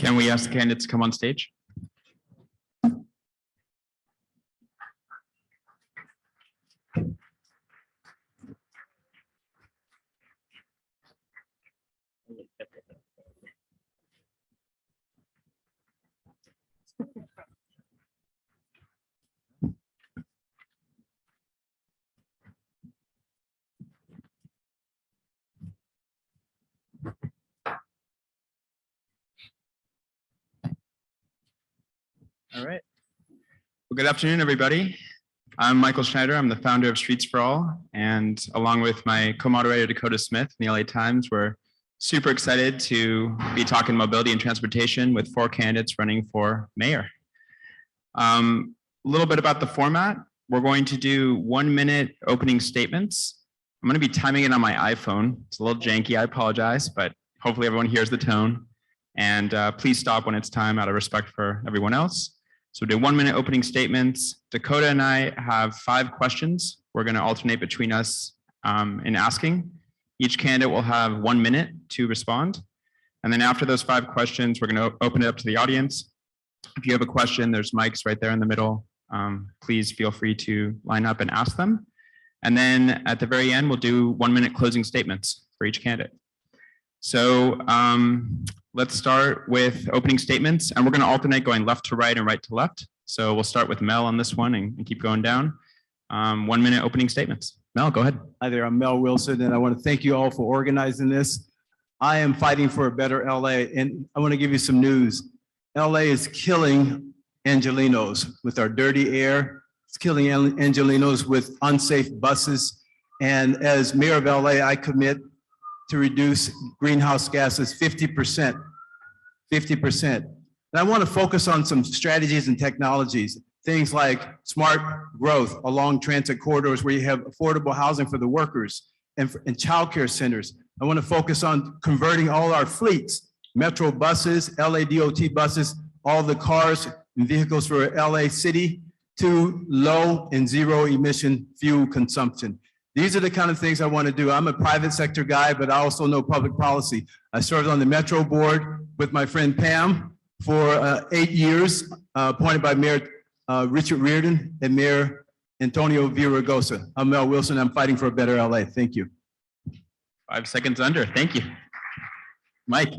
Can we ask the candidates to come on stage? All right. Well, good afternoon, everybody. I'm Michael Schneider. I'm the founder of Streets for All, and along with my co-moderator Dakota Smith in the LA Times, we're super excited to be talking mobility and transportation with 4 candidates running for mayor. A little bit about the format. We're going to do 1-minute opening statements. I'm going to be timing it on my iPhone. It's a little janky, I apologize, but hopefully everyone hears the tone. And please stop when it's time out of respect for everyone else. So we'll do 1-minute opening statements. Dakota and I have 5 questions. We're going to alternate between us in asking. Each candidate will have 1 minute to respond. And then after those 5 questions, we're going to open it up to the audience. If you have a question, there's mics right there in the middle. Please feel free to line up and ask them. And then at the very end, we'll do 1-minute closing statements for each candidate. So let's start with opening statements, and we're going to alternate going left to right and right to left. So we'll start with Mel on this one and keep going down. 1-minute opening statements. Mel, go ahead. Hi there, I'm Mel Wilson, and I want to thank you all for organizing this. I am fighting for a better LA, and I want to give you some news. LA is killing Angelenos with our dirty air. It's killing Angelenos with unsafe buses. And as mayor of LA, I commit to reduce greenhouse gases 50%. 50%. And I want to focus on some strategies and technologies, things like smart growth along transit corridors where you have affordable housing for the workers and childcare centers. I want to focus on converting all our fleets, Metro buses, LA DOT buses, all the cars and vehicles for LA City to low and zero emission fuel consumption. These are the kind of things I want to do. I'm a private sector guy, but I also know public policy. I served on the Metro board with my friend Pam for 8 years, appointed by Mayor Richard Reardon and Mayor Antonio Villaraigosa. I'm Mel Wilson. I'm fighting for a better LA. Thank you. 5 seconds under. Thank you. Mike.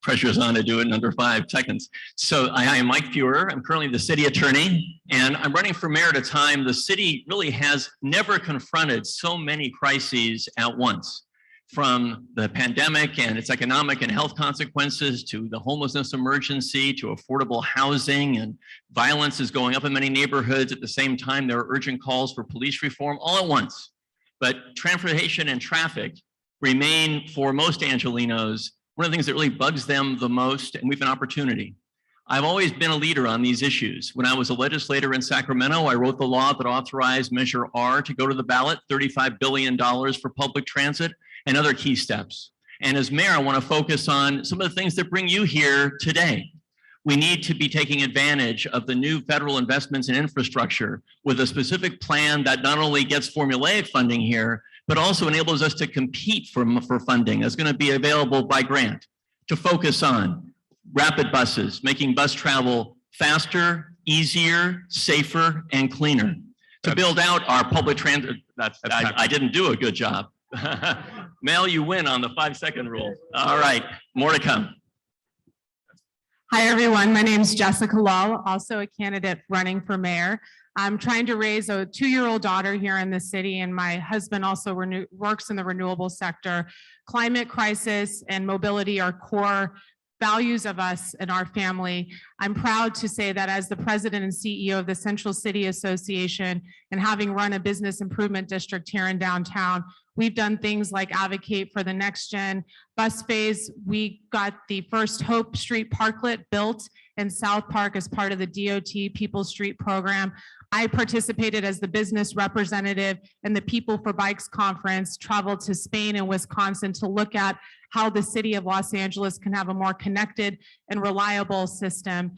Pressure's on to do it in under 5 seconds. So I am Mike Feuer. I'm currently the city attorney, and I'm running for mayor at a time the city really has never confronted so many crises at once, from the pandemic and its economic and health consequences to the homelessness emergency to affordable housing, and violence is going up in many neighborhoods. At the same time, there are urgent calls for police reform all at once. But transportation and traffic remain, for most Angelenos, one of the things that really bugs them the most, and we have an opportunity. I've always been a leader on these issues. When I was a legislator in Sacramento, I wrote the law that authorized Measure R to go to the ballot, $35 billion for public transit and other key steps. And as mayor, I want to focus on some of the things that bring you here today. We need to be taking advantage of the new federal investments in infrastructure with a specific plan that not only gets formulaic funding here, but also enables us to compete for funding that's going to be available by grant, to focus on rapid buses, making bus travel faster, easier, safer, and cleaner. To build out our public transit, I didn't do a good job. Mel, you win on the 5-second rule. All right, more to come. Hi, everyone. My name is Jessica Lall, also a candidate running for mayor. I'm trying to raise a 2-year-old daughter here in the city, and my husband also works in the renewable sector. Climate crisis and mobility are core values of us and our family. I'm proud to say that as the president and CEO of the Central City Association, and having run a business improvement district here in downtown, we've done things like advocate for the next gen bus phase. We got the first Hope Street Parklet built in South Park as part of the DOT People Street program. I participated as the business representative in the People for Bikes conference, traveled to Spain and Wisconsin to look at how the city of Los Angeles can have a more connected and reliable system.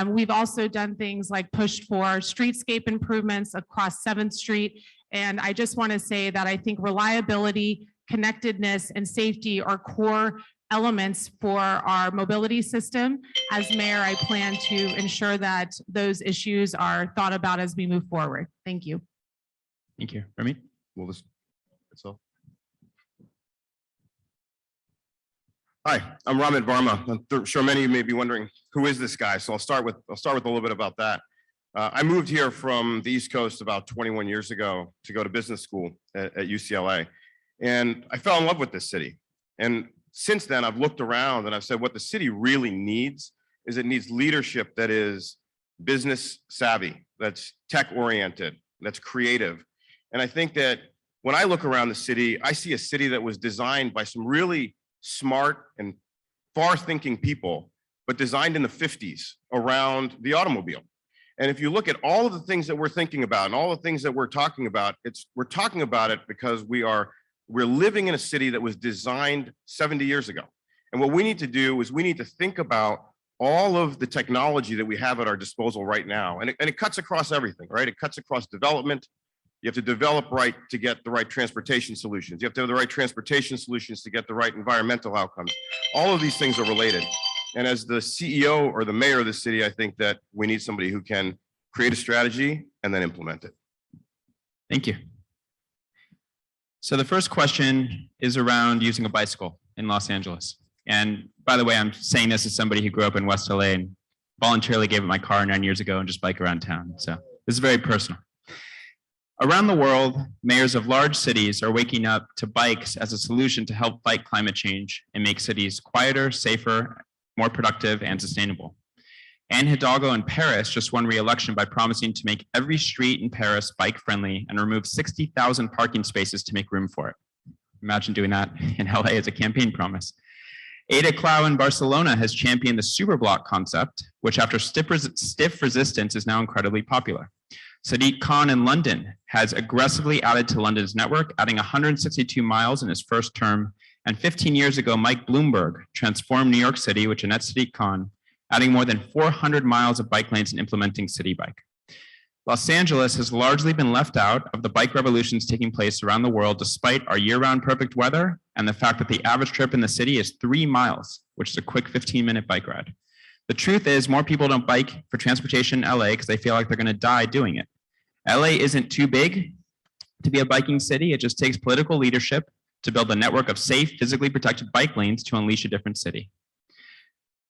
We've also done things like pushed for streetscape improvements across 7th Street. And I just want to say that I think reliability, connectedness, and safety are core elements for our mobility system. As mayor, I plan to ensure that those issues are thought about as we move forward. Thank you. Thank you. Ramit? Well, that's all. Hi, I'm Ramit Varma. I'm sure many of you may be wondering, who is this guy? So I'll start with a little bit about that. I moved here from the East Coast about 21 years ago to go to business school at UCLA. And I fell in love with this city. And since then, I've looked around and I've said what the city really needs is it needs leadership that is business savvy, that's tech oriented, that's creative. And I think that when I look around the city, I see a city that was designed by some really smart and far-thinking people, but designed in the 50s around the automobile. And if you look at all of the things that we're thinking about and all the things that we're talking about, we're talking about it because we're living in a city that was designed 70 years ago. And what we need to do is we need to think about all of the technology that we have at our disposal right now. And it cuts across everything, right? It cuts across development. You have to develop right to get the right transportation solutions. You have to have the right transportation solutions to get the right environmental outcomes. All of these things are related. And as the CEO or the mayor of the city, I think that we need somebody who can create a strategy and then implement it. Thank you. So the first question is around using a bicycle in Los Angeles. And by the way, I'm saying this as somebody who grew up in West LA and voluntarily gave up my car 9 years ago and just bike around town. So this is very personal. Around the world, mayors of large cities are waking up to bikes as a solution to help fight climate change and make cities quieter, safer, more productive, and sustainable. Anne Hidalgo in Paris just won re-election by promising to make every street in Paris bike-friendly and remove 60,000 parking spaces to make room for it. Imagine doing that in LA as a campaign promise. Ada Colau in Barcelona has championed the Superblock concept, which after stiff resistance is now incredibly popular. Sadiq Khan in London has aggressively added to London's network, adding 162 miles in his first term. And 15 years ago, Mike Bloomberg transformed New York City with Jeanette Sadiq Khan, adding more than 400 miles of bike lanes and implementing City Bike. Los Angeles has largely been left out of the bike revolutions taking place around the world, despite our year-round perfect weather and the fact that the average trip in the city is 3 miles, which is a quick 15-minute bike ride. The truth is more people don't bike for transportation in LA because they feel like they're going to die doing it. LA isn't too big to be a biking city. It just takes political leadership to build a network of safe, physically protected bike lanes to unleash a different city.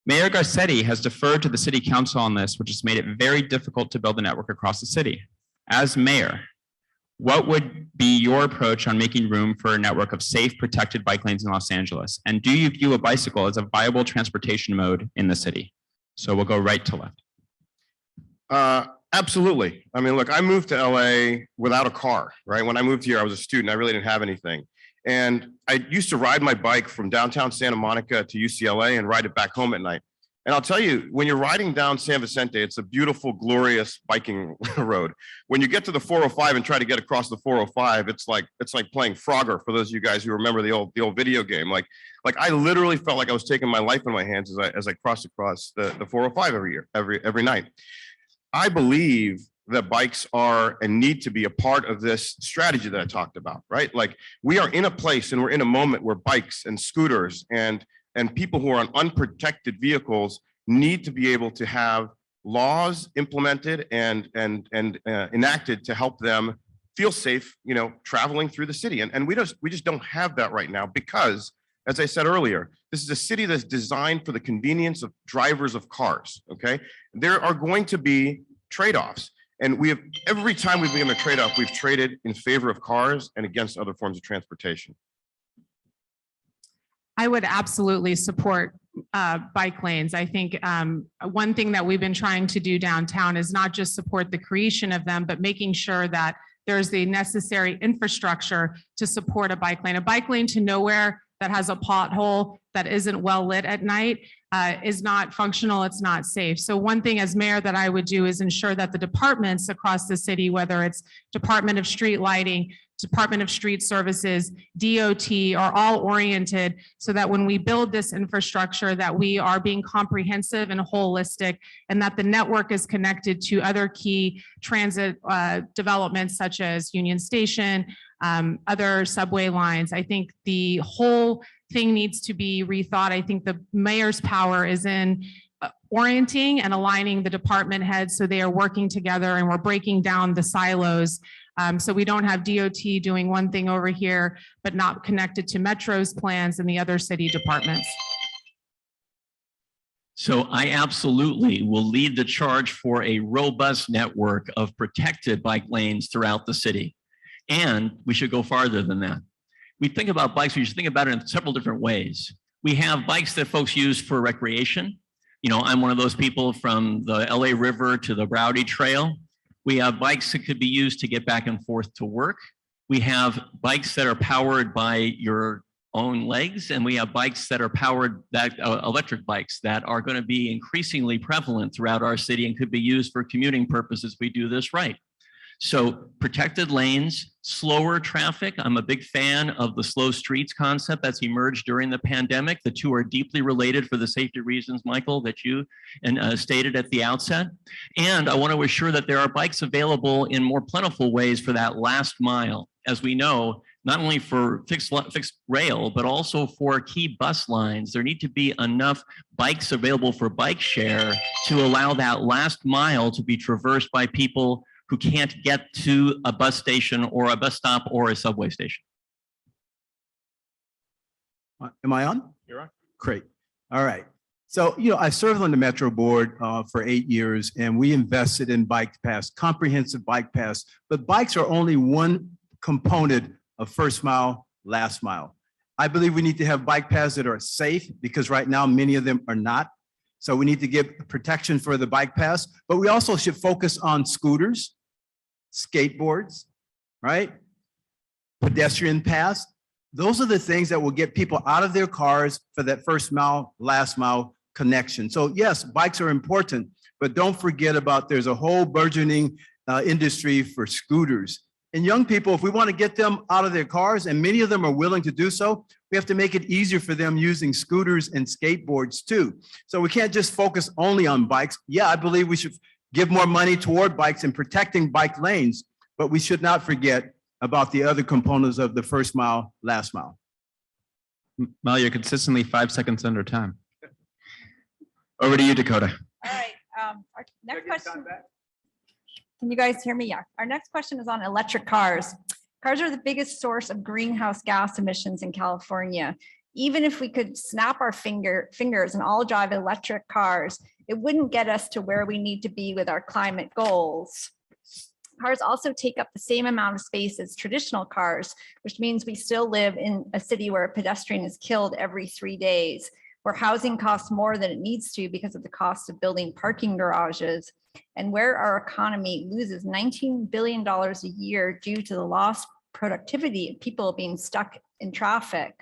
Mayor Garcetti has deferred to the city council on this, which has made it very difficult to build a network across the city. As mayor, what would be your approach on making room for a network of safe, protected bike lanes in Los Angeles? And do you view a bicycle as a viable transportation mode in the city? So we'll go right to left. Absolutely. I mean, look, I moved to LA without a car, right? When I moved here, I was a student. I really didn't have anything. And I used to ride my bike from downtown Santa Monica to UCLA and ride it back home at night. And I'll tell you, when you're riding down San Vicente, it's a beautiful, glorious biking road. When you get to the 405 and try to get across the 405, it's like playing Frogger for those of you guys who remember the old video game. Like I literally felt like I was taking my life in my hands as I crossed across the 405 every night. I believe that bikes are and need to be a part of this strategy that I talked about, right? Like we are in a place and we're in a moment where bikes and scooters and people who are on unprotected vehicles need to be able to have laws implemented and enacted to help them feel safe, you know, traveling through the city. And we just don't have that right now because, as I said earlier, this is a city that's designed for the convenience of drivers of cars, okay? There are going to be trade-offs. And we have, every time we've given a trade-off, we've traded in favor of cars and against other forms of transportation. I would absolutely support bike lanes. I think one thing that we've been trying to do downtown is not just support the creation of them, but making sure that there's the necessary infrastructure to support a bike lane. A bike lane to nowhere that has a pothole that isn't well lit at night is not functional, it's not safe. So one thing as mayor that I would do is ensure that the departments across the city, whether it's Department of Street Lighting, Department of Street Services, DOT, are all oriented so that when we build this infrastructure that we are being comprehensive and holistic and that the network is connected to other key transit developments such as Union Station, other subway lines. I think the whole thing needs to be rethought. I think the mayor's power is in orienting and aligning the department heads so they are working together and we're breaking down the silos. So we don't have DOT doing one thing over here, but not connected to Metro's plans and the other city departments. So I absolutely will lead the charge for a robust network of protected bike lanes throughout the city. And we should go farther than that. We think about bikes, we should think about it in several different ways. We have bikes that folks use for recreation. You know, I'm one of those people from the LA River to the Rowdy Trail. We have bikes that could be used to get back and forth to work. We have bikes that are powered by your own legs, and we have bikes that are powered, electric bikes that are going to be increasingly prevalent throughout our city and could be used for commuting purposes if we do this right. So protected lanes, slower traffic. I'm a big fan of the slow streets concept that's emerged during the pandemic. The two are deeply related for the safety reasons, Michael, that you stated at the outset. And I want to assure that there are bikes available in more plentiful ways for that last mile. As we know, not only for fixed rail, but also for key bus lines. There need to be enough bikes available for bike share to allow that last mile to be traversed by people who can't get to a bus station or a bus stop or a subway station. Am I on? You're on. Great. All right. So, you know, I served on the Metro board for 8 years, and we invested in bike pass, comprehensive bike pass, but bikes are only one component of first mile, last mile. I believe we need to have bike paths that are safe, because right now many of them are not. So we need to give protection for the bike paths, but we also should focus on scooters, skateboards, right? Pedestrian paths. Those are the things that will get people out of their cars for that first mile, last mile connection. So yes, bikes are important, but don't forget about there's a whole burgeoning industry for scooters. And young people, if we want to get them out of their cars, and many of them are willing to do so, we have to make it easier for them using scooters and skateboards too. So we can't just focus only on bikes. Yeah, I believe we should give more money toward bikes and protecting bike lanes, but we should not forget about the other components of the first mile, last mile. Mel, you're consistently 5 seconds under time. Over to you, Dakota. All right, our next question. Can you guys hear me? Yeah. Our next question is on electric cars. Cars are the biggest source of greenhouse gas emissions in California. Even if we could snap our fingers and all drive electric cars, it wouldn't get us to where we need to be with our climate goals. Cars also take up the same amount of space as traditional cars, which means we still live in a city where a pedestrian is killed every 3 days, where housing costs more than it needs to because of the cost of building parking garages, and where our economy loses $19 billion a year due to the lost productivity of people being stuck in traffic.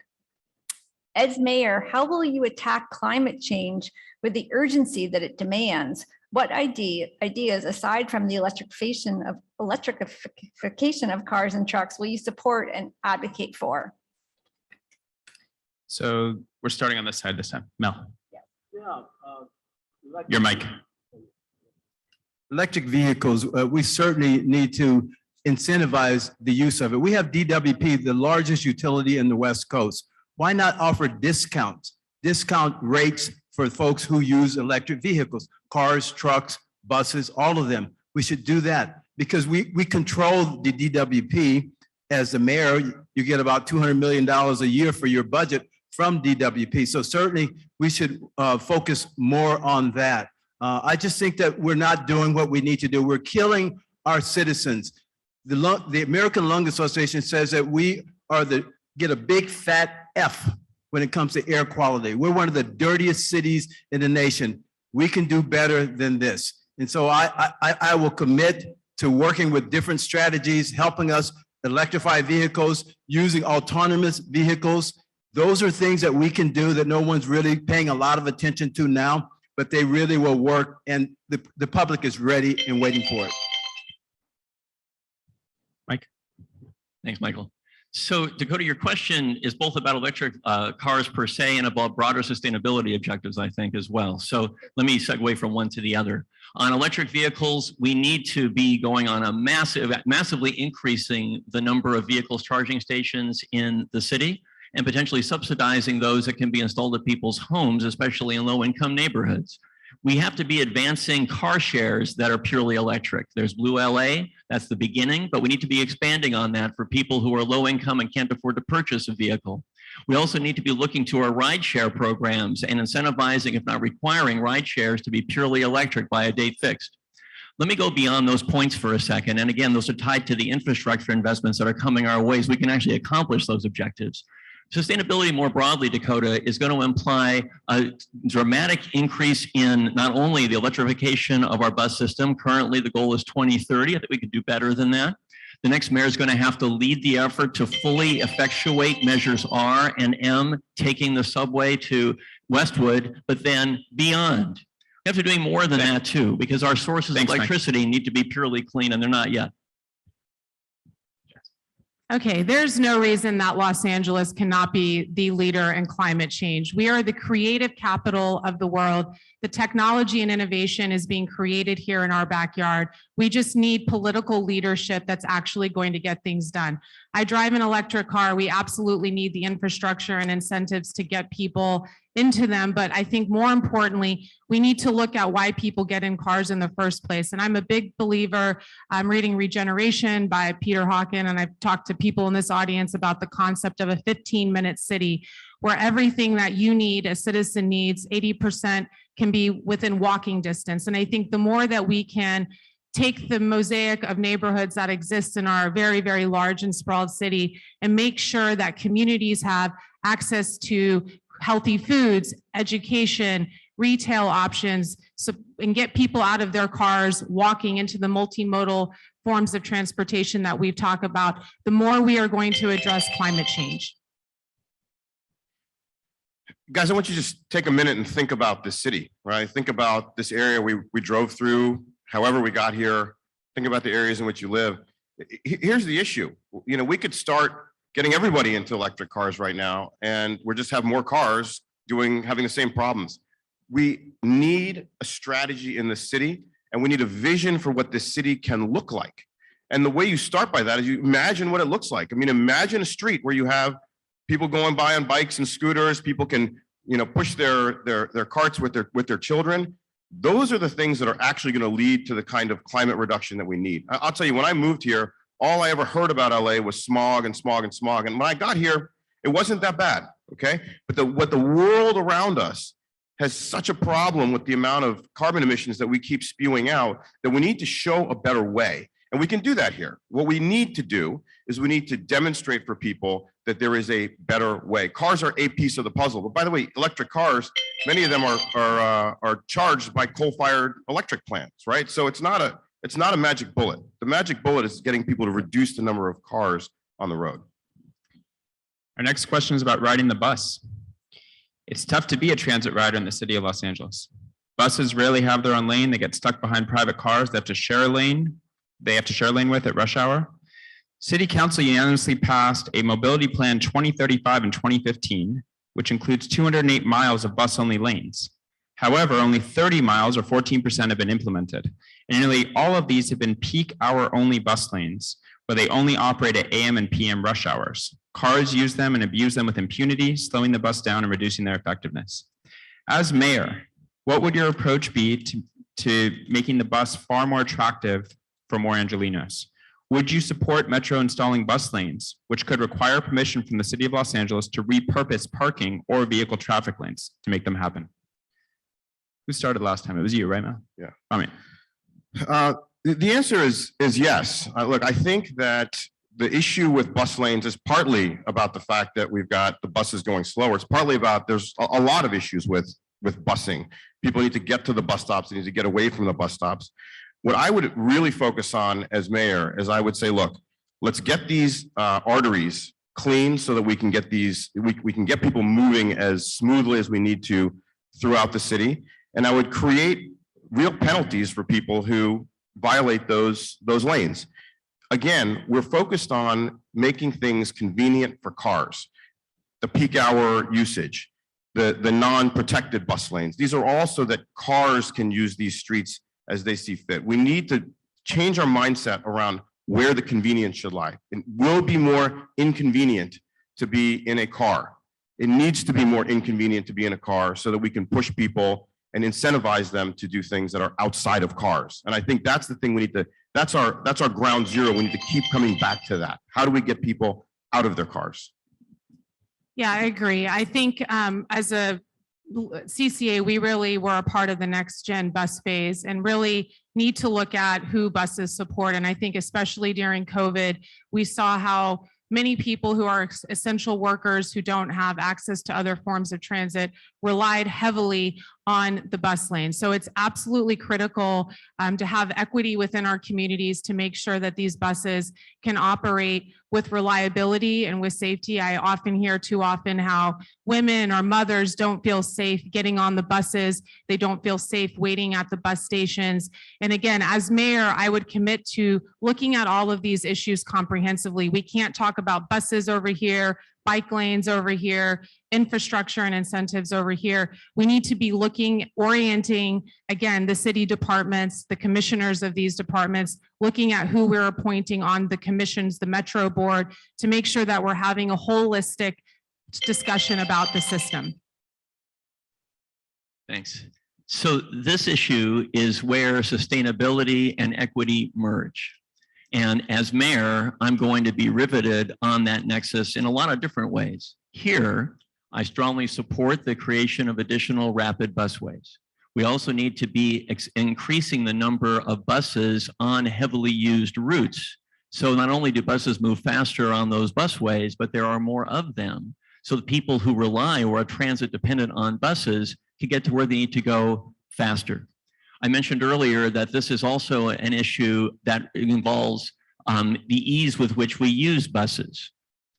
As mayor, how will you attack climate change with the urgency that it demands? What ideas, aside from the electrification of cars and trucks, will you support and advocate for? So we're starting on this side this time. Mel, Yeah. your mic. Electric vehicles, we certainly need to incentivize the use of it. We have DWP, the largest utility in the West Coast. Why not offer discount rates for folks who use electric vehicles, cars, trucks, buses, all of them? We should do that because we control the DWP. As the mayor, you get about $200 million a year for your budget from DWP. So certainly we should focus more on that. I just think that we're not doing what we need to do. We're killing our citizens. The American Lung Association says that we are get a big fat F when it comes to air quality. We're one of the dirtiest cities in the nation. We can do better than this. And so I will commit to working with different strategies, helping us electrify vehicles, using autonomous vehicles. Those are things that we can do that no one's really paying a lot of attention to now, but they really will work, and the public is ready and waiting for it. Mike. Thanks, Michael. So Dakota, your question is both about electric cars per se and about broader sustainability objectives, I think, as well. So let me segue from one to the other. On electric vehicles, we need to be going on a massively increasing the number of vehicles charging stations in the city. and potentially subsidizing those that can be installed at people's homes, especially in low-income neighborhoods. We have to be advancing car shares that are purely electric. There's Blue LA, that's the beginning, but we need to be expanding on that for people who are low income and can't afford to purchase a vehicle. We also need to be looking to our rideshare programs and incentivizing, if not requiring, ride shares to be purely electric by a date fixed. Let me go beyond those points for a second. And again, those are tied to the infrastructure investments that are coming our way so we can actually accomplish those objectives. Sustainability more broadly, Dakota, is going to imply a dramatic increase in not only the electrification of our bus system. Currently, the goal is 2030. I think we could do better than that. The next mayor is going to have to lead the effort to fully effectuate measures R and M, taking the subway to Westwood, but then beyond. We have to be doing more than that too, because our sources of electricity need to be purely clean, and they're not yet. Okay, there's no reason that Los Angeles cannot be the leader in climate change. We are the creative capital of the world. The technology and innovation is being created here in our backyard. We just need political leadership that's actually going to get things done. I drive an electric car. We absolutely need the infrastructure and incentives to get people into them. But I think more importantly, we need to look at why people get in cars in the first place. And I'm a big believer. I'm reading Regeneration by Peter Hawken, and I've talked to people in this audience about the concept of a 15-minute city where everything that you need, a citizen needs, 80% can be within walking distance. And I think the more that we can take the mosaic of neighborhoods that exist in our very, very large and sprawled city and make sure that communities have access to healthy foods, education, retail options, and get people out of their cars, walking into the multimodal forms of transportation that we've talked about, the more we are going to address climate change. Guys, I want you to just take a minute and think about this city, right? Think about this area we drove through, however we got here. Think about the areas in which you live. Here's the issue. You know, we could start getting everybody into electric cars right now, and we're just have more cars having the same problems. We need a strategy in the city, and we need a vision for what this city can look like. And the way you start by that is you imagine what it looks like. I mean, imagine a street where you have people going by on bikes and scooters. People can, you know, push their carts with their children. Those are the things that are actually going to lead to the kind of climate reduction that we need. I'll tell you, when I moved here, all I ever heard about LA was smog and smog and smog. And when I got here, it wasn't that bad, okay? But what the world around us has such a problem with the amount of carbon emissions that we keep spewing out that we need to show a better way. And we can do that here. What we need to do is we need to demonstrate for people that there is a better way. Cars are a piece of the puzzle. But by the way, electric cars, many of them are charged by coal-fired electric plants, right? So it's not a magic bullet. The magic bullet is getting people to reduce the number of cars on the road. Our next question is about riding the bus. It's tough to be a transit rider in the city of Los Angeles. Buses rarely have their own lane. They get stuck behind private cars. They have to share a lane. With at rush hour. City Council unanimously passed a mobility plan 2035 in 2015, which includes 208 miles of bus-only lanes. However, only 30 miles or 14% have been implemented. And nearly all of these have been peak hour only bus lanes, where they only operate at AM and PM rush hours. Cars use them and abuse them with impunity, slowing the bus down and reducing their effectiveness. As mayor, what would your approach be to making the bus far more attractive for more Angelenos? Would you support Metro installing bus lanes, which could require permission from the city of Los Angeles to repurpose parking or vehicle traffic lanes to make them happen? Who started last time? It was you, right, Mel? Yeah. Ramit. The answer is yes. Look, I think that the issue with bus lanes is partly about the fact that we've got the buses going slower. It's partly about there's a lot of issues with busing. People need to get to the bus stops. They need to get away from the bus stops. What I would really focus on as mayor is I would say, look, let's get these arteries clean so that we can get we can get people moving as smoothly as we need to throughout the city. And I would create real penalties for people who violate those lanes. Again, we're focused on making things convenient for cars, the peak hour usage, the non-protected bus lanes. These are all so that cars can use these streets as they see fit. We need to change our mindset around where the convenience should lie. It will be more inconvenient to be in a car. It needs to be more inconvenient to be in a car so that we can push people and incentivize them to do things that are outside of cars. And I think that's the thing we need to, that's our ground zero. We need to keep coming back to that. How do we get people out of their cars? Yeah, I agree. I think as a CCA, we really were a part of the next gen bus phase and really need to look at who buses support. And I think especially during COVID, we saw how many people who are essential workers who don't have access to other forms of transit relied heavily on the bus lane. So it's absolutely critical to have equity within our communities to make sure that these buses can operate with reliability and with safety. I often hear too often how women or mothers don't feel safe getting on the buses. They don't feel safe waiting at the bus stations. And again, as mayor, I would commit to looking at all of these issues comprehensively. We can't talk about buses over here, bike lanes over here, infrastructure and incentives over here. We need to be looking, orienting, again, the city departments, the commissioners of these departments, looking at who we're appointing on the commissions, the Metro Board, to make sure that we're having a holistic discussion about the system. Thanks. So this issue is where sustainability and equity merge. And as mayor, I'm going to be riveted on that nexus in a lot of different ways. Here, I strongly support the creation of additional rapid busways. We also need to be increasing the number of buses on heavily used routes. So not only do buses move faster on those busways, but there are more of them. So the people who rely or are transit dependent on buses can get to where they need to go faster. I mentioned earlier that this is also an issue that involves the ease with which we use buses.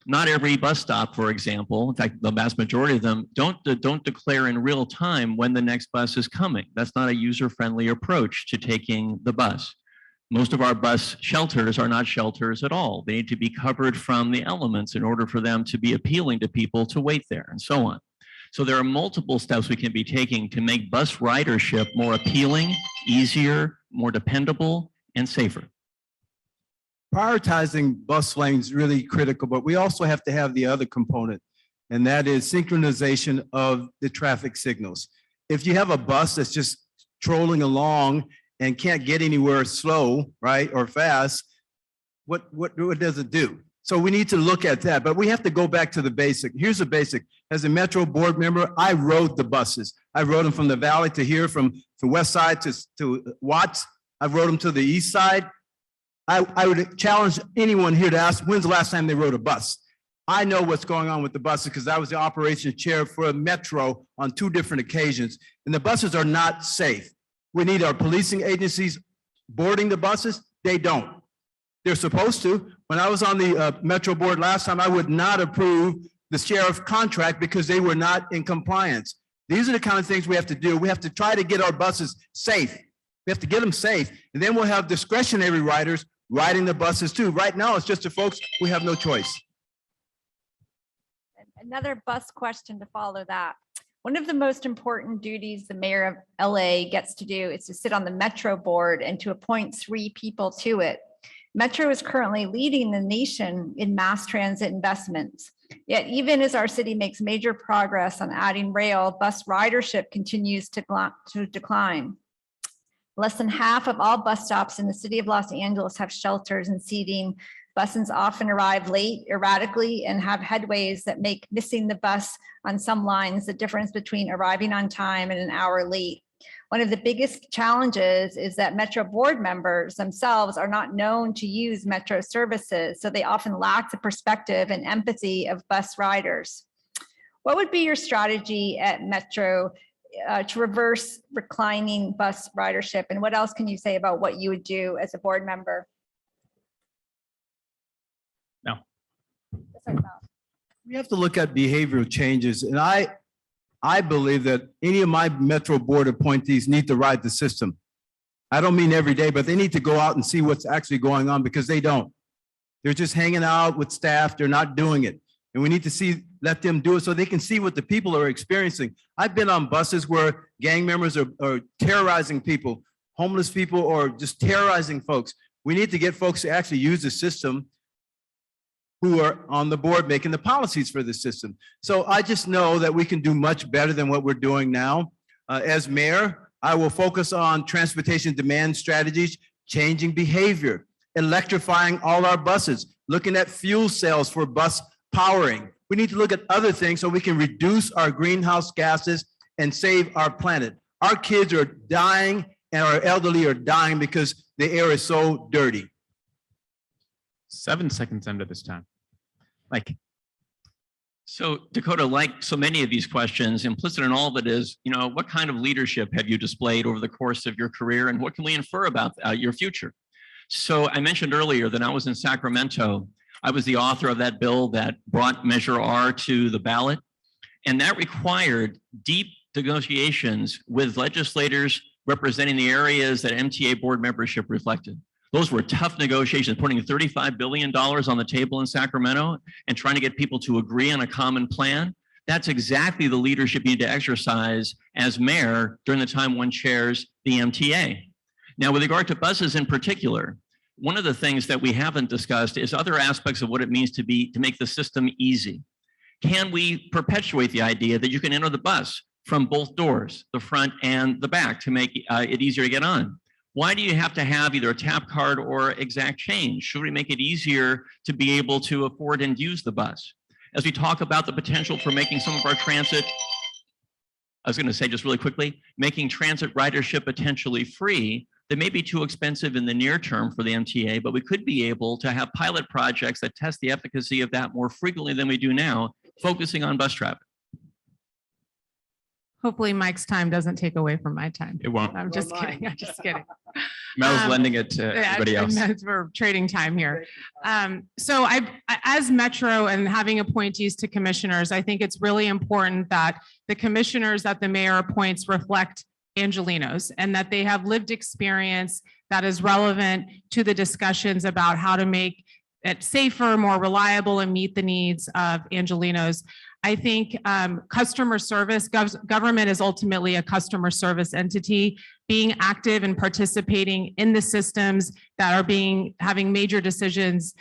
Not every bus stop, for example, in fact, the vast majority of them don't declare in real time when the next bus is coming. That's not a user-friendly approach to taking the bus. Most of our bus shelters are not shelters at all. They need to be covered from the elements in order for them to be appealing to people to wait there and so on. So there are multiple steps we can be taking to make bus ridership more appealing, easier, more dependable, and safer. Prioritizing bus lanes is really critical, but we also have to have the other component, and that is synchronization of the traffic signals. If you have a bus that's just trolling along and can't get anywhere slow, right, or fast, what does it do? So we need to look at that, but we have to go back to the basic. Here's the basic. As a Metro board member, I rode the buses. I rode them from the valley to here, from West Side to Watts. I rode them to the East Side. I would challenge anyone here to ask, when's the last time they rode a bus? I know what's going on with the buses because I was the operations chair for Metro on 2 different occasions, and the buses are not safe. We need our policing agencies boarding the buses. They don't. They're supposed to. When I was on the Metro board last time, I would not approve the sheriff contract because they were not in compliance. These are the kind of things we have to do. We have to try to get our buses safe. We have to get them safe, and then we'll have discretionary riders riding the buses too. Right now, it's just the folks who have no choice. Another bus question to follow that. One of the most important duties the mayor of LA gets to do is to sit on the Metro board and to appoint 3 people to it. Metro is currently leading the nation in mass transit investments. Yet even as our city makes major progress on adding rail, bus ridership continues to decline. Less than half of all bus stops in the city of Los Angeles have shelters and seating. Buses often arrive late, erratically, and have headways that make missing the bus on some lines the difference between arriving on time and an hour late. One of the biggest challenges is that Metro board members themselves are not known to use Metro services, so they often lack the perspective and empathy of bus riders. What would be your strategy at Metro to reverse reclining bus ridership? And what else can you say about what you would do as a board member? No. We have to look at behavioral changes, and I believe that any of my Metro board appointees need to ride the system. I don't mean every day, but they need to go out and see what's actually going on, because they don't. They're just hanging out with staff. They're not doing it. And we need to let them do it so they can see what the people are experiencing. I've been on buses where gang members are terrorizing people, homeless people, or just terrorizing folks. We need to get folks to actually use the system. who are on the board making the policies for the system. So I just know that we can do much better than what we're doing now. As mayor, I will focus on transportation demand strategies, changing behavior, electrifying all our buses, looking at fuel cells for bus powering. We need to look at other things so we can reduce our greenhouse gases and save our planet. Our kids are dying and our elderly are dying because the air is so dirty. 7 seconds under this time. Like, So Dakota, like so many of these questions, implicit in all of it is, what kind of leadership have you displayed over the course of your career and what can we infer about your future? So I mentioned earlier that I was in Sacramento. I was the author of that bill that brought Measure R to the ballot. And that required deep negotiations with legislators representing the areas that MTA board membership reflected. Those were tough negotiations, putting $35 billion on the table in Sacramento and trying to get people to agree on a common plan. That's exactly the leadership you need to exercise as mayor during the time one chairs the MTA. Now, with regard to buses in particular, one of the things that we haven't discussed is other aspects of what it means to make the system easy. Can we perpetuate the idea that you can enter the bus from both doors, the front and the back, to make it easier to get on? Why do you have to have either a tap card or exact change? Should we make it easier to be able to afford and use the bus? As we talk about the potential for making some of our transit, I was going to say just really quickly, making transit ridership potentially free, that may be too expensive in the near term for the MTA, but we could be able to have pilot projects that test the efficacy of that more frequently than we do now, focusing on bus traffic. Hopefully Mike's time doesn't take away from my time. it won't. I'm just kidding. I'm just kidding. Mel's lending it to everybody else. We're trading time here. So as Metro and having appointees to commissioners, I think it's really important that the commissioners that the mayor appoints reflect Angelenos and that they have lived experience that is relevant to the discussions about how to make it safer, more reliable, and meet the needs of Angelenos. I think customer service, government is ultimately a customer service entity. Being active and participating in the systems that are having major decisions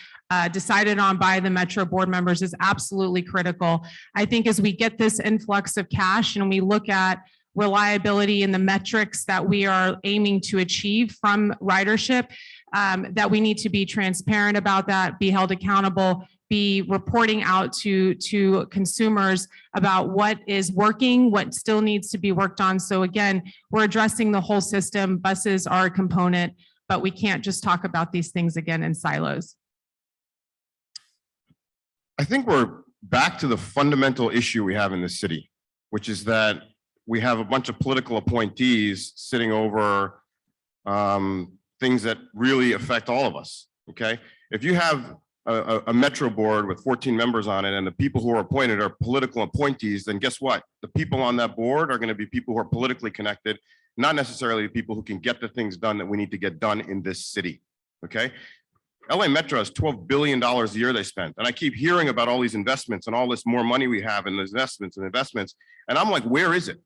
decided on by the Metro board members is absolutely critical. I think as we get this influx of cash and we look at reliability and the metrics that we are aiming to achieve from ridership, that we need to be transparent about that, be held accountable, be reporting out to consumers about what is working, what still needs to be worked on. So again, we're addressing the whole system. Buses are a component, but we can't just talk about these things again in silos. I think we're back to the fundamental issue we have in this city, which is that we have a bunch of political appointees sitting over things that really affect all of us, okay? If you have a Metro board with 14 members on it and the people who are appointed are political appointees, then guess what? The people on that board are going to be people who are politically connected, not necessarily the people who can get the things done that we need to get done in this city, okay? LA Metro has $12 billion a year they spent. And I keep hearing about all these investments and all this more money we have in investments. And I'm like, where is it?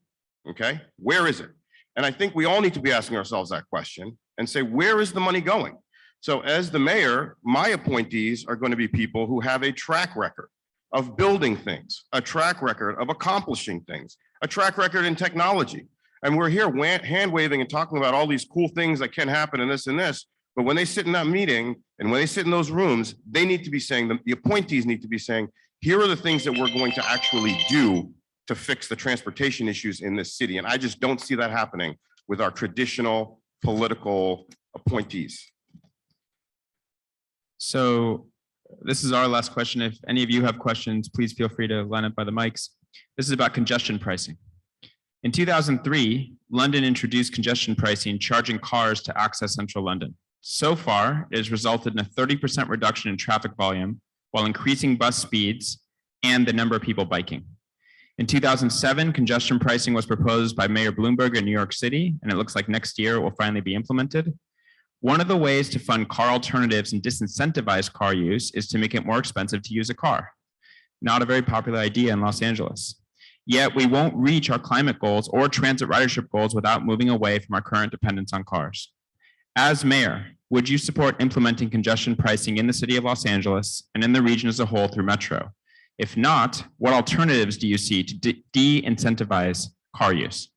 Okay, where is it? And I think we all need to be asking ourselves that question and say, where is the money going? So as the mayor, my appointees are going to be people who have a track record of building things, a track record of accomplishing things, a track record in technology. And we're here hand waving and talking about all these cool things that can happen and this. But when they sit in that meeting and when they sit in those rooms, they need to be saying, the appointees need to be saying, here are the things that we're going to actually do to fix the transportation issues in this city. And I just don't see that happening with our traditional political appointees. So this is our last question. If any of you have questions, please feel free to line up by the mics. This is about congestion pricing. In 2003, London introduced congestion pricing, charging cars to access central London. So far, it has resulted in a 30% reduction in traffic volume while increasing bus speeds and the number of people biking. In 2007, congestion pricing was proposed by Mayor Bloomberg in New York City, and it looks like next year it will finally be implemented. One of the ways to fund car alternatives and disincentivize car use is to make it more expensive to use a car. Not a very popular idea in Los Angeles. Yet we won't reach our climate goals or transit ridership goals without moving away from our current dependence on cars. As mayor, would you support implementing congestion pricing in the city of Los Angeles and in the region as a whole through Metro? If not, what alternatives do you see to de-incentivize car use?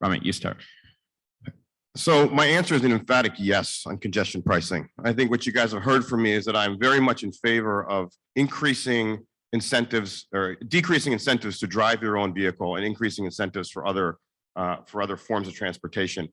Ramit, you start. So my answer is an emphatic yes on congestion pricing. I think what you guys have heard from me is that I'm very much in favor of increasing incentives or decreasing incentives to drive your own vehicle and increasing incentives for other forms of transportation.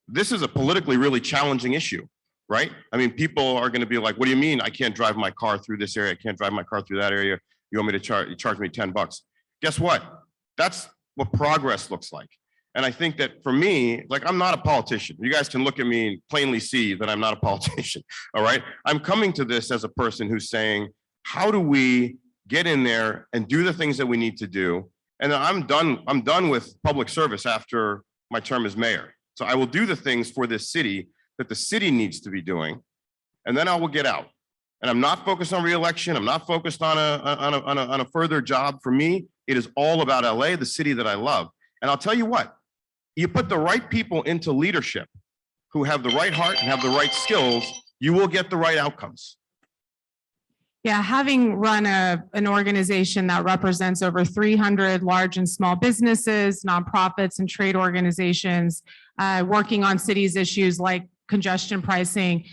This is a politically really challenging issue, right? I mean, people are going to be like, what do you mean I can't drive my car through this area? I can't drive my car through that area. You want me to charge me $10? Guess what? That's what progress looks like. And I think that for me, like, I'm not a politician. You guys can look at me and plainly see that I'm not a politician. All right. I'm coming to this as a person who's saying, how do we get in there and do the things that we need to do? And I'm done with public service after my term as mayor. So I will do the things for this city that the city needs to be doing. And then I will get out. And I'm not focused on reelection. I'm not focused on a further job. For me, it is all about LA, the city that I love. And I'll tell you what, you put the right people into leadership who have the right heart and have the right skills, you will get the right outcomes. Yeah, having run an organization that represents over 300 large and small businesses, nonprofits, and trade organizations, working on cities' issues like congestion pricing.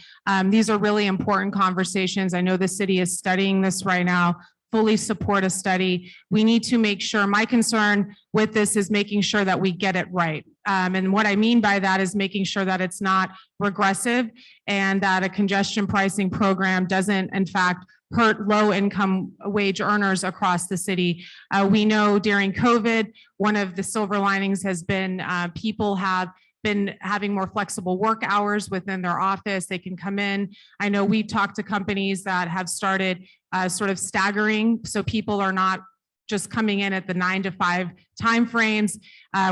These are really important conversations. I know the city is studying this right now. Fully support a study. We need to make sure, my concern with this is making sure that we get it right. And what I mean by that is making sure that it's not regressive and that a congestion pricing program doesn't, in fact, hurt low income wage earners across the city. We know during COVID, one of the silver linings has been people have been having more flexible work hours within their office. They can come in. I know we've talked to companies that have started sort of staggering, so people are not just coming in at the 9 to 5 timeframes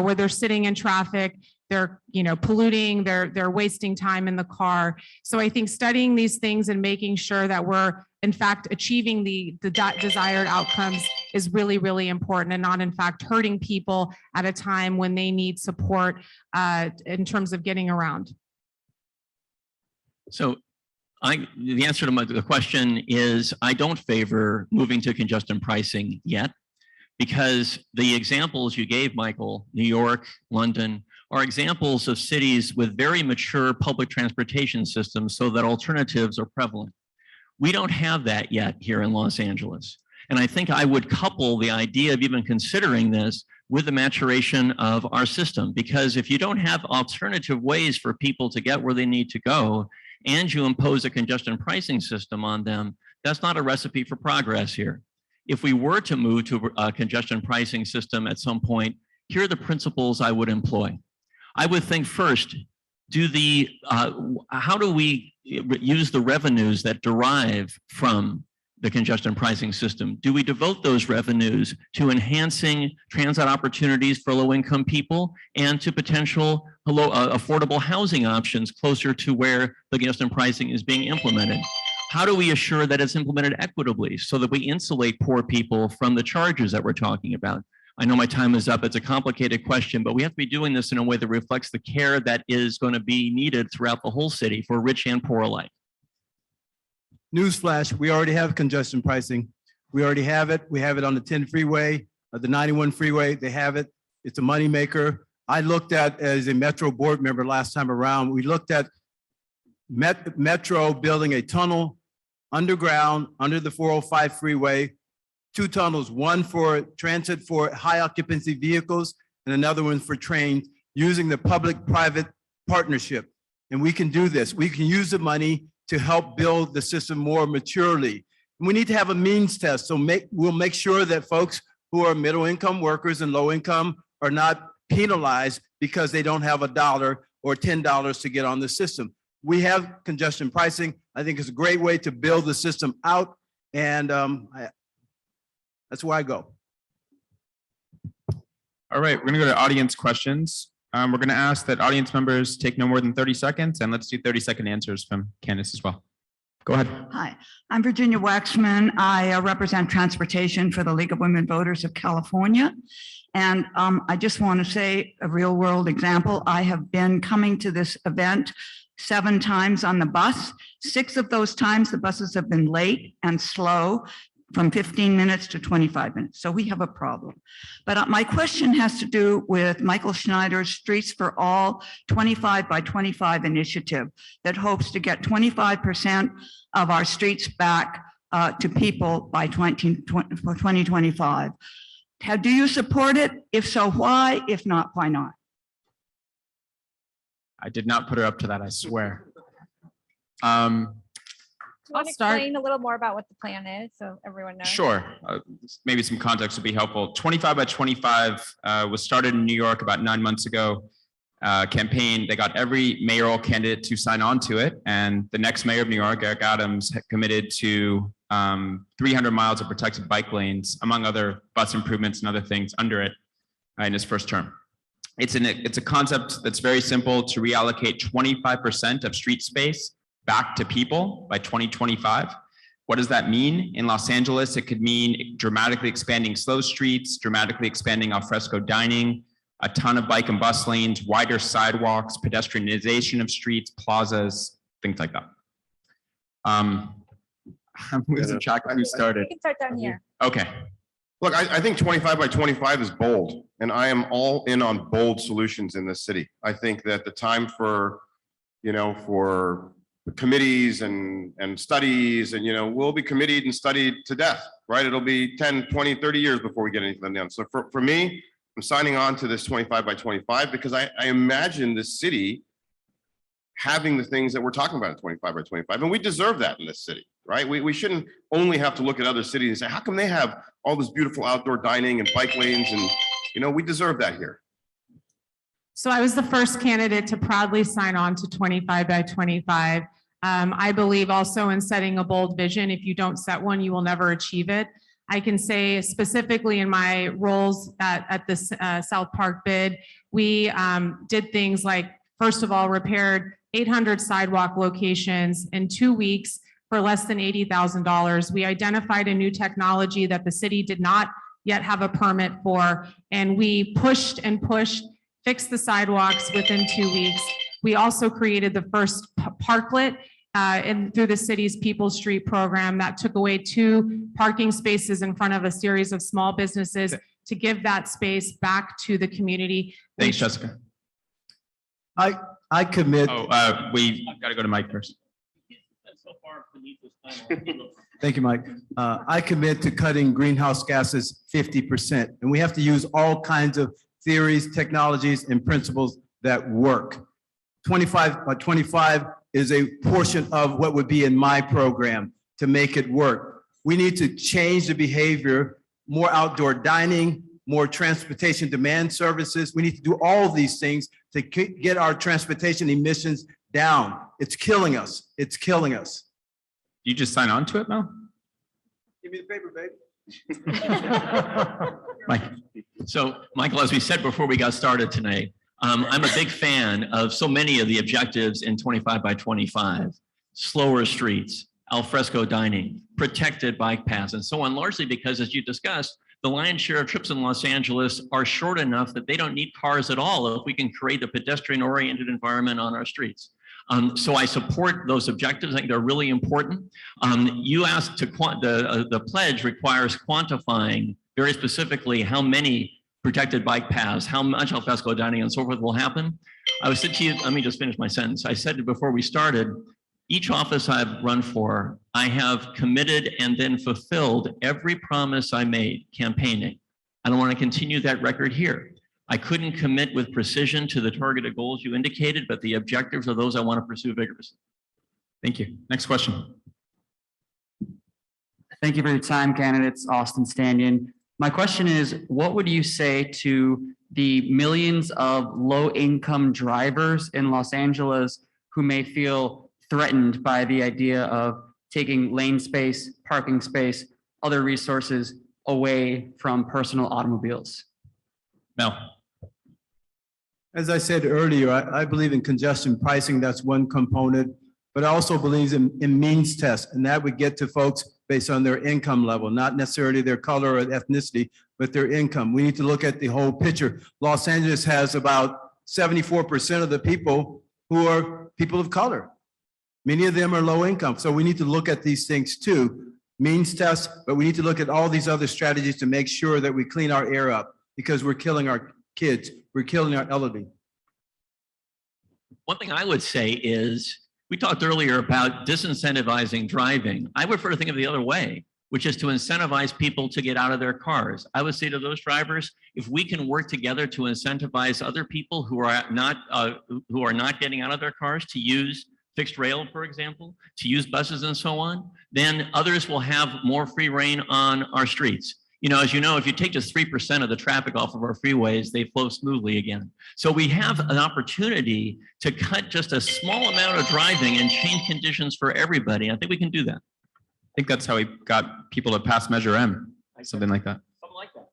where they're sitting in traffic. They're, polluting. They're wasting time in the car. So I think studying these things and making sure that we're in fact achieving the desired outcomes is really, really important, and not in fact hurting people at a time when they need support in terms of getting around. So the answer to the question is I don't favor moving to congestion pricing yet, because the examples you gave, Michael, New York, London, are examples of cities with very mature public transportation systems so that alternatives are prevalent. We don't have that yet here in Los Angeles. And I think I would couple the idea of even considering this with the maturation of our system, because if you don't have alternative ways for people to get where they need to go, and you impose a congestion pricing system on them, that's not a recipe for progress here. If we were to move to a congestion pricing system at some point, here are the principles I would employ. I would think first, how do we use the revenues that derive from the congestion pricing system? Do we devote those revenues to enhancing transit opportunities for low-income people and to potential affordable housing options closer to where the congestion pricing is being implemented? How do we assure that it's implemented equitably so that we insulate poor people from the charges that we're talking about? I know my time is up. It's a complicated question, but we have to be doing this in a way that reflects the care that is going to be needed throughout the whole city for rich and poor alike. Newsflash, we already have congestion pricing. We already have it. We have it on the 10 freeway, the 91 freeway. They have it. It's a moneymaker. I looked at, as a Metro board member last time around, we looked at Metro building a tunnel underground under the 405 freeway, 2 tunnels, one for transit for high occupancy vehicles and another one for trains, using the public-private partnership. And we can do this. We can use the money to help build the system more maturely. We need to have a means test. So we'll make sure that folks who are middle income workers and low income are not penalized because they don't have $1 or $10 to get on the system. We have congestion pricing. I think it's a great way to build the system out. And that's where I go. All right, we're going to go to audience questions. We're going to ask that audience members take no more than 30 seconds, and let's do 30-second answers from Candace as well. Go ahead. Hi, I'm Virginia Waxman. I represent transportation for the League of Women Voters of California. And I just want to say a real world example. I have been coming to this event 7 times on the bus. 6 of those times, the buses have been late and slow from 15 minutes to 25 minutes. So we have a problem. But my question has to do with Michael Schneider's Streets for All 25 by 25 initiative that hopes to get 25% of our streets back to people by 2025. Do you support it? If so, why? If not, why not? I did not put her up to that, I swear. Do you want to start. explain a little more about what the plan is so everyone knows? Sure. Maybe some context would be helpful. 25 by 25 was started in New York about 9 months ago. Campaign, they got every mayoral candidate to sign on to it. And the next mayor of New York, Eric Adams, had committed to 300 miles of protected bike lanes, among other bus improvements and other things under it in his first term. It's a concept that's very simple to reallocate 25% of street space back to people by 2025. What does that mean? In Los Angeles, it could mean dramatically expanding slow streets, dramatically expanding alfresco dining, a ton of bike and bus lanes, wider sidewalks, pedestrianization of streets, plazas, things like that. I'm losing track of who started. We can start down here. Okay, Look, I think 25 by 25 is bold, and I am all in on bold solutions in this city. I think that the time for, for committees and studies and, we'll be committed and studied to death, right? It'll be 10, 20, 30 years before we get anything done. So for me, I'm signing on to this 25 by 25 because I imagine the city having the things that we're talking about in 25 by 25, and we deserve that in this city, right? We shouldn't only have to look at other cities and say, how come they have all this beautiful outdoor dining and bike lanes? And, we deserve that here. So I was the first candidate to proudly sign on to 25 by 25. I believe also in setting a bold vision. If you don't set one, you will never achieve it. I can say specifically in my roles at the South Park bid, we did things like, first of all, repaired 800 sidewalk locations in 2 weeks for less than $80,000. We identified a new technology that the city did not yet have a permit for, and we pushed and pushed, fixed the sidewalks within 2 weeks. We also created the first parklet through the city's People Street program that took away 2 parking spaces in front of a series of small businesses to give that space back to the community. thanks, Jessica. I commit. We got to go to Mike first. Thank you, Mike. I commit to cutting greenhouse gases 50%. And we have to use all kinds of theories, technologies, and principles that work. 25 by 25 is a portion of what would be in my program to make it work. We need to change the behavior, more outdoor dining, more transportation demand services. We need to do all of these things to get our transportation emissions down. It's killing us. It's killing us. You just sign on to it, Mel? Give me the paper, baby. Mike. So, Michael, as we said before we got started tonight, I'm a big fan of so many of the objectives in 25 by 25, slower streets, alfresco dining, protected bike paths, and so on, largely because, as you discussed, the lion's share of trips in Los Angeles are short enough that they don't need cars at all if we can create a pedestrian-oriented environment on our streets. So I support those objectives. I think they're really important. You asked to the pledge requires quantifying very specifically how many protected bike paths, how much alfresco dining and so forth will happen. I was said to you, let me just finish my sentence. I said before we started, each office I've run for, I have committed and then fulfilled every promise I made campaigning. I don't want to continue that record here. I couldn't commit with precision to the targeted goals you indicated, but the objectives are those I want to pursue vigorously. Thank you. Next question. Thank you for your time, candidates. Austin Stanton. My question is, what would you say to the millions of low-income drivers in Los Angeles who may feel threatened by the idea of taking lane space, parking space, other resources away from personal automobiles? Mel. As I said earlier, I believe in congestion pricing. That's one component, but I also believe in means tests, and that would get to folks based on their income level, not necessarily their color or ethnicity, but their income. We need to look at the whole picture. Los Angeles has about 74% of the people who are people of color. Many of them are low income. So we need to look at these things too. Means test, but we need to look at all these other strategies to make sure that we clean our air up because we're killing our kids. We're killing our elderly. One thing I would say is, we talked earlier about disincentivizing driving. I would prefer to think of it the other way, which is to incentivize people to get out of their cars. I would say to those drivers, if we can work together to incentivize other people who are not getting out of their cars to use fixed rail, for example, to use buses and so on, then others will have more free reign on our streets. You know, as you know, if you take just 3% of the traffic off of our freeways, they flow smoothly again. So we have an opportunity to cut just a small amount of driving and change conditions for everybody. I think we can do that. I think that's how we got people to pass Measure M, something like that. Something like that.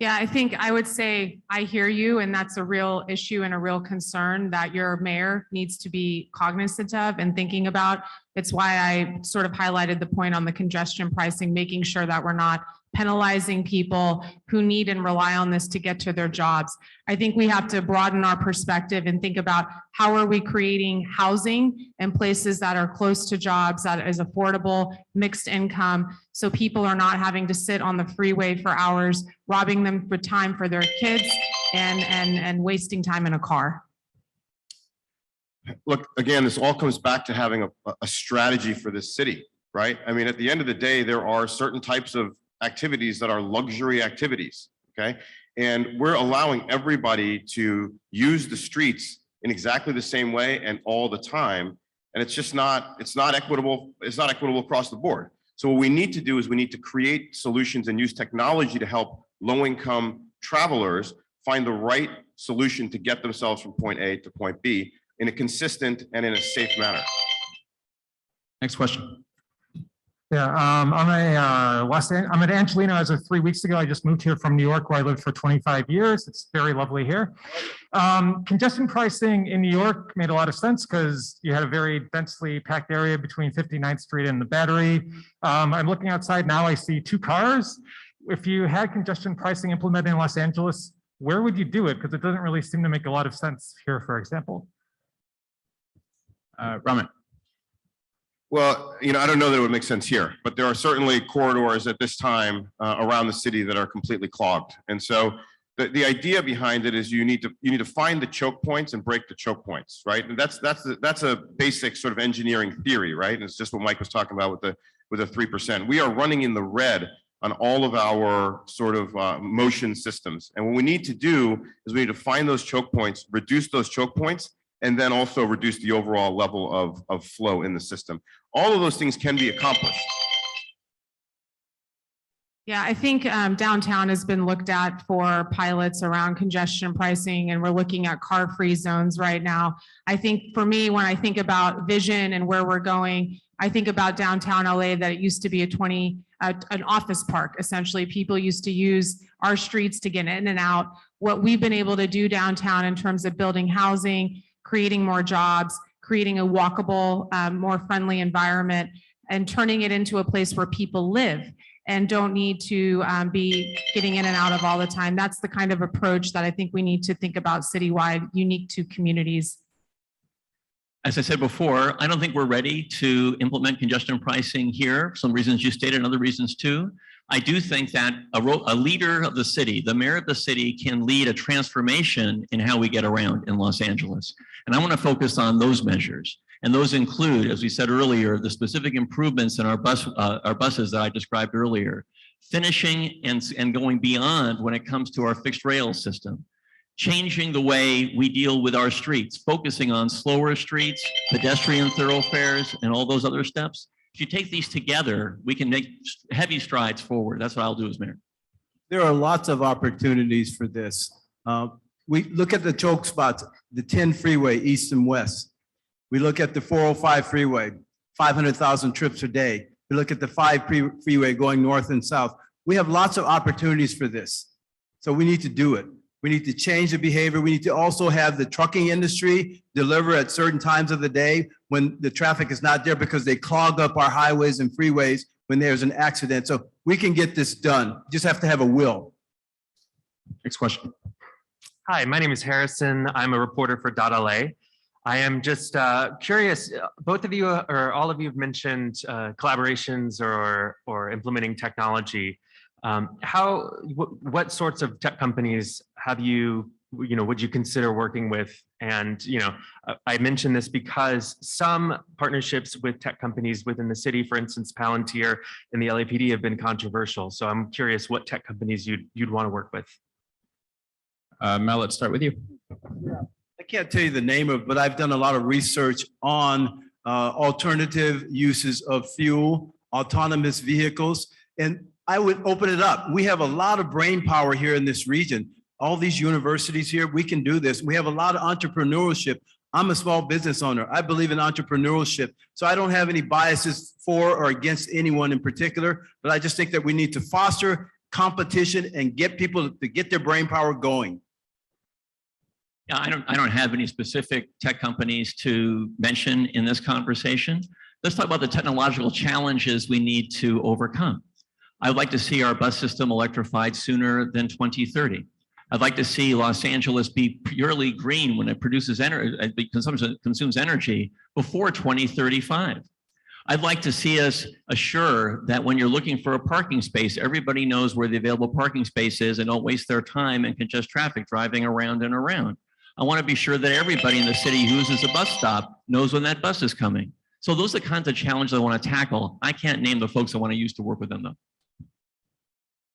Yeah, I think I would say, I hear you, and that's a real issue and a real concern that your mayor needs to be cognizant of and thinking about. It's why I sort of highlighted the point on the congestion pricing, making sure that we're not penalizing people who need and rely on this to get to their jobs. I think we have to broaden our perspective and think about how are we creating housing in places that are close to jobs, that is affordable, mixed income, so people are not having to sit on the freeway for hours, robbing them for time for their kids and wasting time in a car. Look, again, this all comes back to having a strategy for this city, right? I mean, at the end of the day, there are certain types of activities that are luxury activities, okay? And we're allowing everybody to use the streets in exactly the same way and all the time. And it's just not, it's not equitable across the board. So what we need to do is we need to create solutions and use technology to help low-income travelers find the right solution to get themselves from point A to point B in a consistent and in a safe manner. Next question. Yeah, I'm at Angelino as of 3 weeks ago. I just moved here from New York, where I lived for 25 years. It's very lovely here. Congestion pricing in New York made a lot of sense because you had a very densely packed area between 59th Street and the Battery. I'm looking outside now, I see 2 cars. If you had congestion pricing implemented in Los Angeles, where would you do it? Because it doesn't really seem to make a lot of sense here, for example. Ramit. Well, you know, I don't know that it would make sense here, but there are certainly corridors at this time around the city that are completely clogged. And so the idea behind it is you need to find the choke points and break the choke points, right? And that's a basic sort of engineering theory, right? And it's just what Mike was talking about with the 3%. We are running in the red on all of our sort of motion systems. And what we need to do is we need to find those choke points, reduce those choke points, and then also reduce the overall level of flow in the system. All of those things can be accomplished. Yeah, I think downtown has been looked at for pilots around congestion pricing, and we're looking at car-free zones right now. I think for me, when I think about vision and where we're going, I think about downtown LA, that it used to be an office park. Essentially, people used to use our streets to get in and out. What we've been able to do downtown in terms of building housing, creating more jobs, creating a walkable, more friendly environment, and turning it into a place where people live and don't need to be getting in and out of all the time. That's the kind of approach that I think we need to think about citywide, unique to communities. As I said before, I don't think we're ready to implement congestion pricing here. Some reasons you stated, and other reasons too. I do think that a leader of the city, the mayor of the city, can lead a transformation in how we get around in Los Angeles. And I want to focus on those measures. And those include, as we said earlier, the specific improvements in our buses that I described earlier, finishing and going beyond when it comes to our fixed rail system, changing the way we deal with our streets, focusing on slower streets, pedestrian thoroughfares, and all those other steps. If you take these together, we can make heavy strides forward. That's what I'll do as mayor. There are lots of opportunities for this. We look at the choke spots, the 10 freeway, east and west. We look at the 405 freeway, 500,000 trips a day. We look at the 5 freeway going north and south. We have lots of opportunities for this. So we need to do it. We need to change the behavior. We need to also have the trucking industry deliver at certain times of the day when the traffic is not there, because they clog up our highways and freeways when there's an accident. So we can get this done. Just have to have a will. Next question. Hi, my name is Harrison. I'm a reporter for .LA. I am just curious, both of you or all of you have mentioned collaborations or implementing technology. What sorts of tech companies have you, would you consider working with? And, I mention this because some partnerships with tech companies within the city, for instance, Palantir and the LAPD have been controversial. So I'm curious what tech companies you'd want to work with. Mel, let's start with you. I can't tell you the name of, but I've done a lot of research on alternative uses of fuel, autonomous vehicles, and I would open it up. We have a lot of brain power here in this region. All these universities here, we can do this. We have a lot of entrepreneurship. I'm a small business owner. I believe in entrepreneurship. So I don't have any biases for or against anyone in particular, but I just think that we need to foster competition and get people to get their brain power going. Yeah, I don't have any specific tech companies to mention in this conversation. Let's talk about the technological challenges we need to overcome. I'd like to see our bus system electrified sooner than 2030. I'd like to see Los Angeles be purely green when it produces energy, consumes energy before 2035. I'd like to see us assure that when you're looking for a parking space, everybody knows where the available parking space is and don't waste their time and congest traffic driving around and around. I want to be sure that everybody in the city who uses a bus stop knows when that bus is coming. So those are the kinds of challenges I want to tackle. I can't name the folks I want to use to work with them though.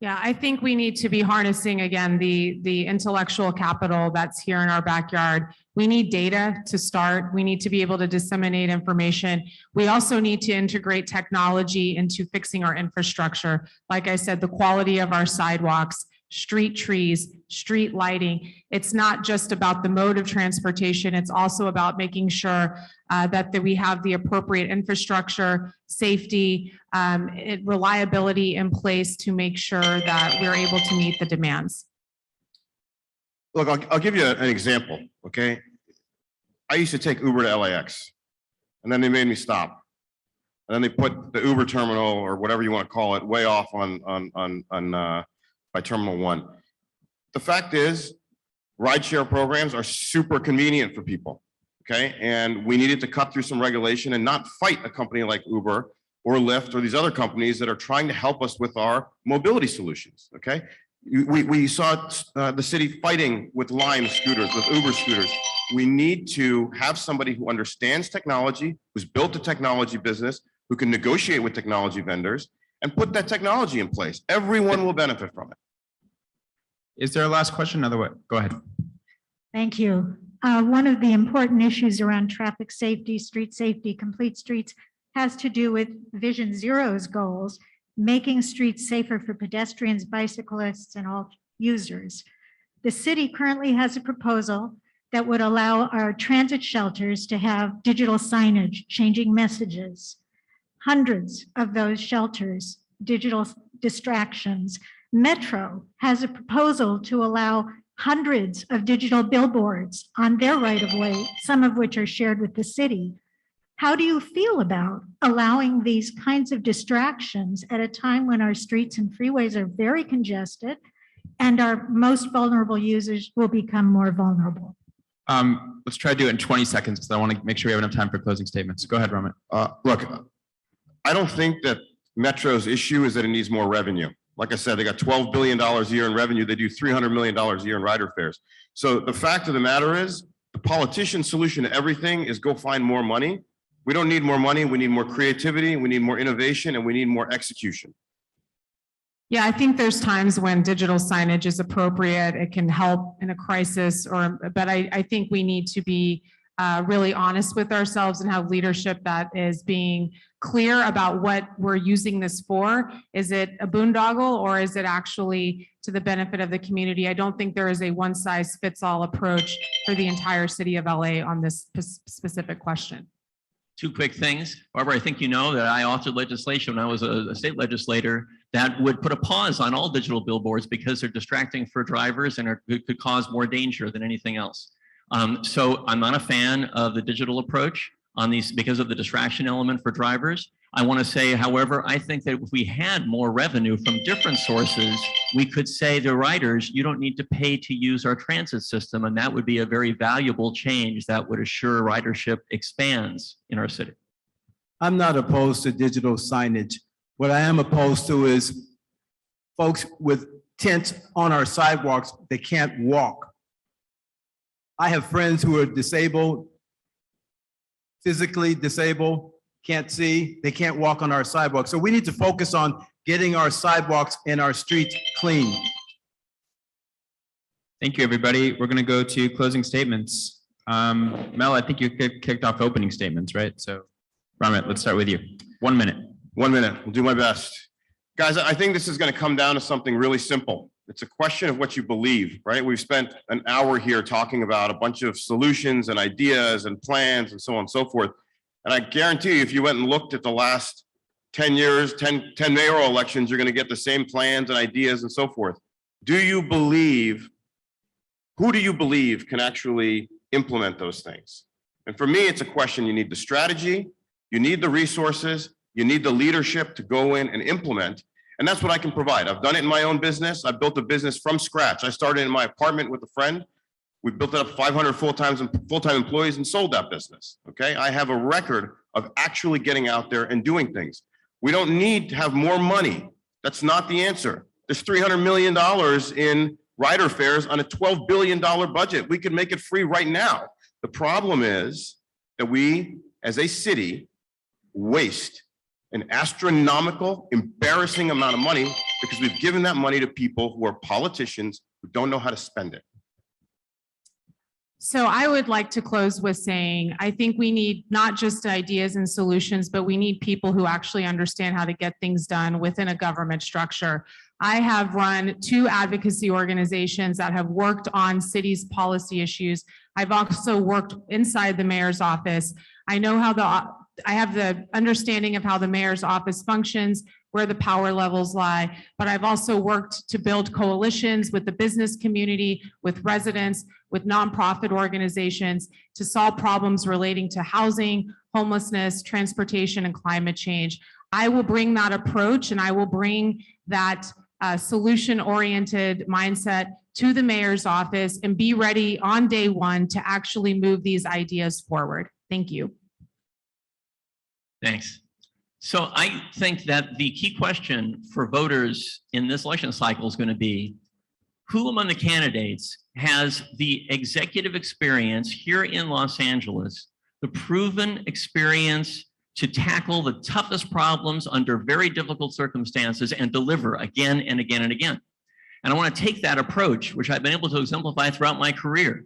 Yeah, I think we need to be harnessing again the intellectual capital that's here in our backyard. We need data to start. We need to be able to disseminate information. We also need to integrate technology into fixing our infrastructure. Like I said, the quality of our sidewalks, street trees, street lighting. It's not just about the mode of transportation. It's also about making sure that we have the appropriate infrastructure, safety, reliability in place to make sure that we're able to meet the demands. Look, I'll give you an example, okay? I used to take Uber to LAX, and then they made me stop. And then they put the Uber terminal, or whatever you want to call it, way off by Terminal 1. The fact is, rideshare programs are super convenient for people, okay? And we needed to cut through some regulation and not fight a company like Uber or Lyft or these other companies that are trying to help us with our mobility solutions, okay? We saw the city fighting with Lime scooters, with Uber scooters. We need to have somebody who understands technology, who's built a technology business, who can negotiate with technology vendors and put that technology in place. Everyone will benefit from it. Is there a last question? Otherwise, go ahead. Thank you. One of the important issues around traffic safety, street safety, complete streets has to do with Vision Zero's goals, making streets safer for pedestrians, bicyclists, and all users. The city currently has a proposal that would allow our transit shelters to have digital signage, changing messages. Hundreds of those shelters, digital distractions. Metro has a proposal to allow hundreds of digital billboards on their right-of-way, some of which are shared with the city. How do you feel about allowing these kinds of distractions at a time when our streets and freeways are very congested and our most vulnerable users will become more vulnerable? Let's try to do it in 20 seconds because I want to make sure we have enough time for closing statements. Go ahead, Ramit. Look, I don't think that Metro's issue is that it needs more revenue. Like I said, they got $12 billion a year in revenue. They do $300 million a year in rider fares. So the fact of the matter is, the politician's solution to everything is go find more money. We don't need more money. We need more creativity. We need more innovation, and we need more execution. Yeah, I think there's times when digital signage is appropriate. It can help in a crisis, but I think we need to be really honest with ourselves and have leadership that is being clear about what we're using this for. Is it a boondoggle or is it actually to the benefit of the community? I don't think there is a one-size-fits-all approach for the entire city of LA on this specific question. Two quick things. Barbara, I think you know that I authored legislation when I was a state legislator that would put a pause on all digital billboards because they're distracting for drivers and could cause more danger than anything else. So I'm not a fan of the digital approach on these because of the distraction element for drivers. I want to say, however, I think that if we had more revenue from different sources, we could say to riders, you don't need to pay to use our transit system. And that would be a very valuable change that would assure ridership expands in our city. I'm not opposed to digital signage. What I am opposed to is folks with tents on our sidewalks that can't walk. I have friends who are disabled, physically disabled, can't see, they can't walk on our sidewalks. So we need to focus on getting our sidewalks and our streets clean. Thank you, everybody. We're going to go to closing statements. Mel, I think you kicked off opening statements, right? So Ramit, let's start with you. 1 minute. 1 minute. I'll do my best. Guys, I think this is going to come down to something really simple. It's a question of what you believe, right? We've spent an hour here talking about a bunch of solutions and ideas and plans and so on and so forth. And I guarantee you, if you went and looked at the last 10 years, 10 mayoral elections, you're going to get the same plans and ideas and so forth. Do you believe, who do you believe can actually implement those things? And for me, it's a question, you need the strategy, you need the resources, you need the leadership to go in and implement. And that's what I can provide. I've done it in my own business. I built a business from scratch. I started in my apartment with a friend. We built it up 500 full-time employees and sold that business, okay? I have a record of actually getting out there and doing things. We don't need to have more money. That's not the answer. There's $300 million in rider fares on a $12 billion budget. We could make it free right now. The problem is that we, as a city, waste an astronomical, embarrassing amount of money because we've given that money to people who are politicians who don't know how to spend it. So I would like to close with saying, I think we need not just ideas and solutions, but we need people who actually understand how to get things done within a government structure. I have run 2 advocacy organizations that have worked on cities' policy issues. I've also worked inside the mayor's office. I know how I have the understanding of how the mayor's office functions, where the power levels lie, but I've also worked to build coalitions with the business community, with residents, with nonprofit organizations to solve problems relating to housing, homelessness, transportation, and climate change. I will bring that approach and I will bring that solution-oriented mindset to the mayor's office and be ready on day 1 to actually move these ideas forward. Thank you. Thanks. So I think that the key question for voters in this election cycle is going to be, who among the candidates has the executive experience here in Los Angeles, the proven experience to tackle the toughest problems under very difficult circumstances and deliver again and again and again. And I want to take that approach, which I've been able to exemplify throughout my career,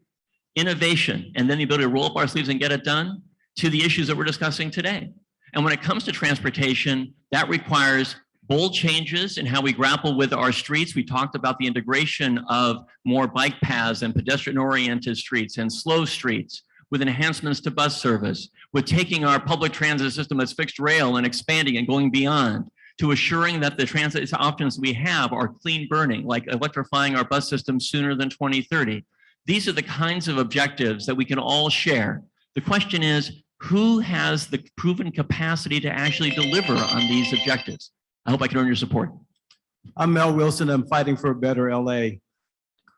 innovation, and then the ability to roll up our sleeves and get it done, to the issues that we're discussing today. And when it comes to transportation, that requires bold changes in how we grapple with our streets. We talked about the integration of more bike paths and pedestrian-oriented streets and slow streets, with enhancements to bus service, with taking our public transit system as fixed rail and expanding and going beyond, to assuring that the transit options we have are clean burning, like electrifying our bus system sooner than 2030. These are the kinds of objectives that we can all share. The question is, who has the proven capacity to actually deliver on these objectives? I hope I can earn your support. I'm Mel Wilson. I'm fighting for a better LA.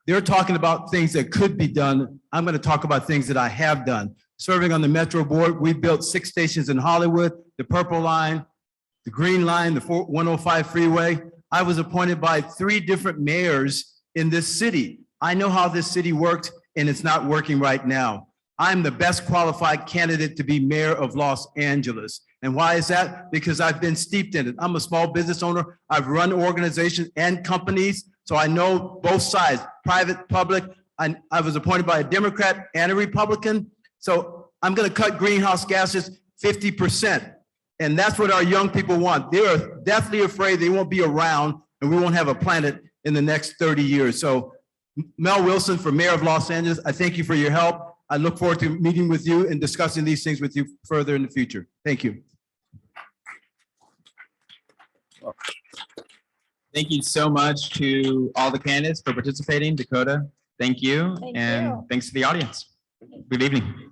They're talking about things that could be done. I'm going to talk about things that I have done. Serving on the Metro Board, we built 6 stations in Hollywood, the Purple Line, the Green Line, the 105 freeway. I was appointed by 3 different mayors in this city. I know how this city worked, and it's not working right now. I'm the best qualified candidate to be mayor of Los Angeles. And why is that? Because I've been steeped in it. I'm a small business owner. I've run organizations and companies, so I know both sides, private, public. I was appointed by a Democrat and a Republican. So I'm going to cut greenhouse gases 50%. And that's what our young people want. They are deathly afraid they won't be around and we won't have a planet in the next 30 years. So Mel Wilson for mayor of Los Angeles, I thank you for your help. I look forward to meeting with you and discussing these things with you further in the future. Thank you. Thank you so much to all the candidates for participating. Dakota, thank you. Thank and you. thanks to the audience. Good evening.